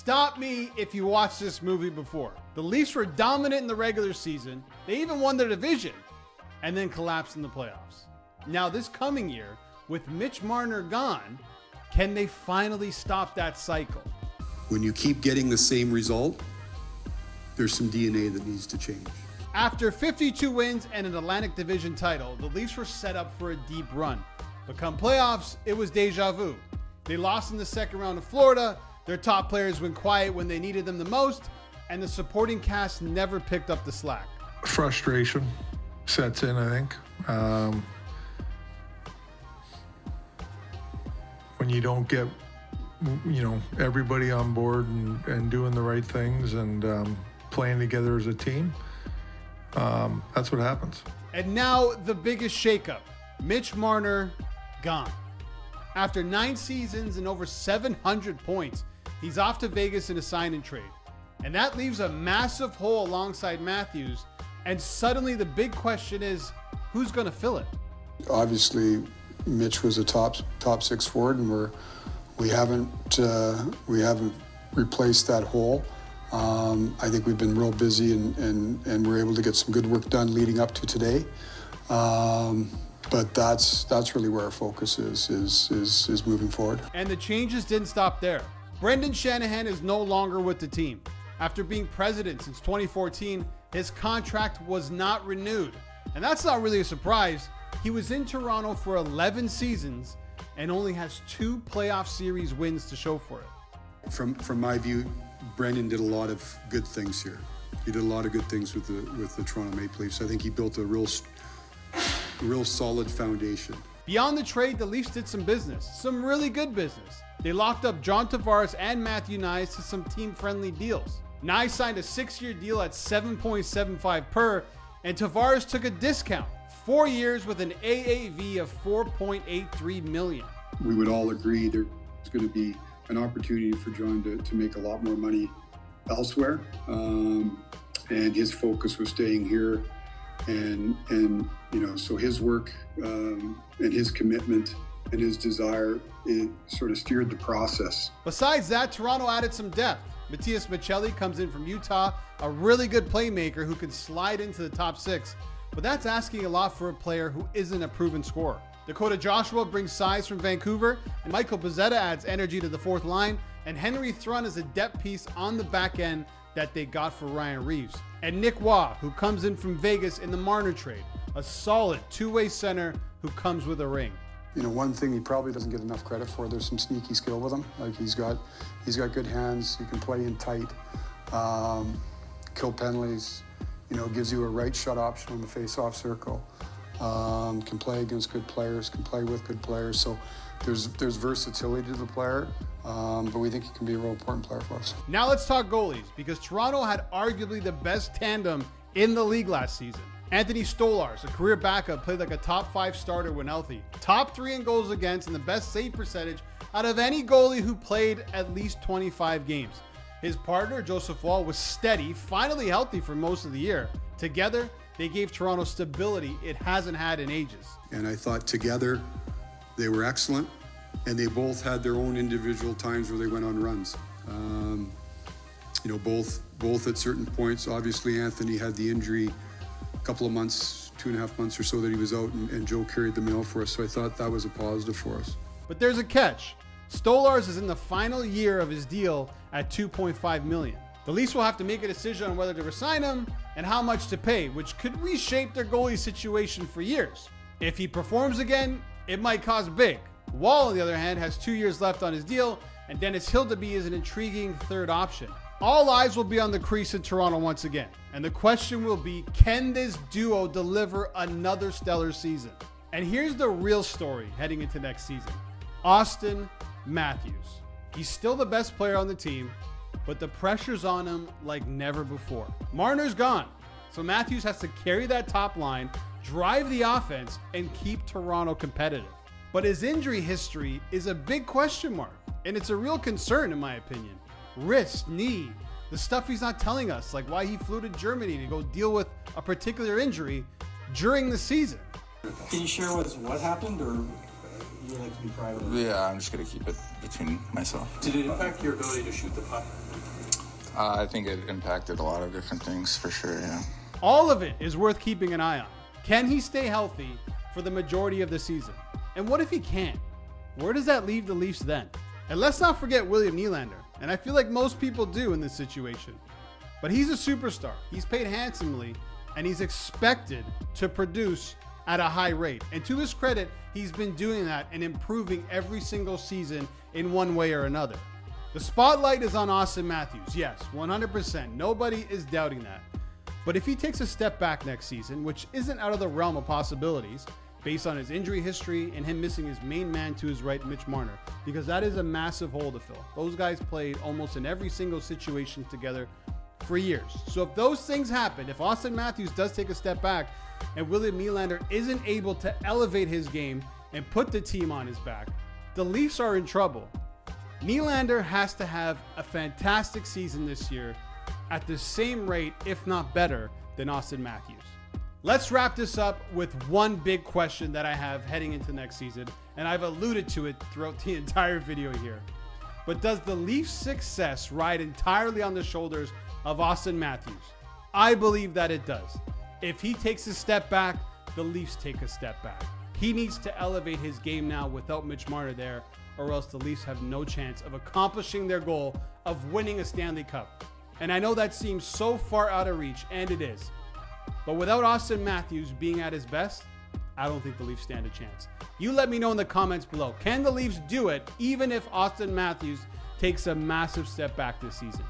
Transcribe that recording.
Stop me if you watched this movie before. The Leafs were dominant in the regular season. They even won their division and then collapsed in the playoffs. Now this coming year, with Mitch Marner gone, can they finally stop that cycle? When you keep getting the same result, there's some DNA that needs to change. After 52 wins and an Atlantic Division title, the Leafs were set up for a deep run. But come playoffs, it was deja vu. They lost in the second round to Florida, their top players went quiet when they needed them the most, and the supporting cast never picked up the slack. Frustration sets in, I think. When you don't get, everybody on board and doing the right things and playing together as a team, that's what happens. And now the biggest shakeup. Mitch Marner gone. After 9 seasons and over 700 points, he's off to Vegas in a sign and trade. And that leaves a massive hole alongside Matthews. And suddenly the big question is, who's going to fill it? Obviously, Mitch was a top 6 forward, and we haven't replaced that hole. I think we've been real busy and we're able to get some good work done leading up to today. But that's really where our focus is moving forward. And the changes didn't stop there. Brendan Shanahan is no longer with the team. After being president since 2014, his contract was not renewed. And that's not really a surprise. He was in Toronto for 11 seasons and only has 2 playoff series wins to show for it. From my view, Brendan did a lot of good things here. He did a lot of good things with the Toronto Maple Leafs. I think he built a real solid foundation. Beyond the trade, the Leafs did some business, some really good business. They locked up John Tavares and Matthew Nyes to some team-friendly deals. Nyes signed a 6-year deal at $7.75 per, and Tavares took a discount, 4 years with an AAV of $4.83 million. We would all agree there's going to be an opportunity for John to make a lot more money elsewhere, and his focus was staying here, and so his work and his commitment and his desire, it sort of steered the process. Besides that, Toronto added some depth. Matias Maccelli comes in from Utah, a really good playmaker who can slide into the top 6, but that's asking a lot for a player who isn't a proven scorer. Dakota Joshua brings size from Vancouver, and Michael Pezzetta adds energy to the 4th line, and Henry Thrun is a depth piece on the back end that they got for Ryan Reeves. And Nick Waugh, who comes in from Vegas in the Marner trade, a solid 2-way center who comes with a ring. One thing he probably doesn't get enough credit for, there's some sneaky skill with him. Like he's got good hands, he can play in tight, kill penalties, gives you a right shot option on the face-off circle. Can play against good players, can play with good players. So there's versatility to the player, but we think he can be a real important player for us. Now let's talk goalies, because Toronto had arguably the best tandem in the league last season. Anthony Stolarz, a career backup, played like a top 5 starter when healthy. Top 3 in goals against and the best save percentage out of any goalie who played at least 25 games. His partner, Joseph Woll, was steady, finally healthy for most of the year. Together, they gave Toronto stability it hasn't had in ages. And I thought together they were excellent, and they both had their own individual times where they went on runs. Both at certain points. Obviously, Anthony had the injury a couple of months, 2.5 months or so that he was out, and Joe carried the mail for us. So I thought that was a positive for us. But there's a catch. Stolarz is in the final year of his deal at $2.5 million. The Leafs will have to make a decision on whether to resign him and how much to pay, which could reshape their goalie situation for years. If he performs again, it might cost big. Woll, on the other hand, has 2 years left on his deal, and Dennis Hildeby is an intriguing third option. All eyes will be on the crease in Toronto once again, and the question will be, can this duo deliver another stellar season? And here's the real story heading into next season. Austin Matthews. He's still the best player on the team, but the pressure's on him like never before. Marner's gone, so Matthews has to carry that top line, drive the offense, and keep Toronto competitive. But his injury history is a big question mark, and it's a real concern in my opinion. Wrist, knee, the stuff he's not telling us, like why he flew to Germany to go deal with a particular injury during the season. Can you share with us what happened, or you like to be private? Yeah, I'm just going to keep it between myself. Did it impact your ability to shoot the puck? I think it impacted a lot of different things for sure, yeah. All of it is worth keeping an eye on. Can he stay healthy for the majority of the season? And what if he can't? Where does that leave the Leafs then? And let's not forget William Nylander. And I feel like most people do in this situation. But he's a superstar. He's paid handsomely, and he's expected to produce at a high rate. And to his credit, he's been doing that and improving every single season in one way or another. The spotlight is on Austin Matthews. Yes, 100%. Nobody is doubting that. But if he takes a step back next season, which isn't out of the realm of possibilities, based on his injury history and him missing his main man to his right, Mitch Marner, because that is a massive hole to fill. Those guys played almost in every single situation together for years. So if those things happen, if Austin Matthews does take a step back and William Nylander isn't able to elevate his game and put the team on his back, the Leafs are in trouble. Nylander has to have a fantastic season this year at the same rate, if not better, than Austin Matthews. Let's wrap this up with one big question that I have heading into next season, and I've alluded to it throughout the entire video here. But does the Leafs' success ride entirely on the shoulders of Austin Matthews? I believe that it does. If he takes a step back, the Leafs take a step back. He needs to elevate his game now without Mitch Marner there, or else the Leafs have no chance of accomplishing their goal of winning a Stanley Cup. And I know that seems so far out of reach, and it is. But without Austin Matthews being at his best, I don't think the Leafs stand a chance. You let me know in the comments below. Can the Leafs do it even if Austin Matthews takes a massive step back this season?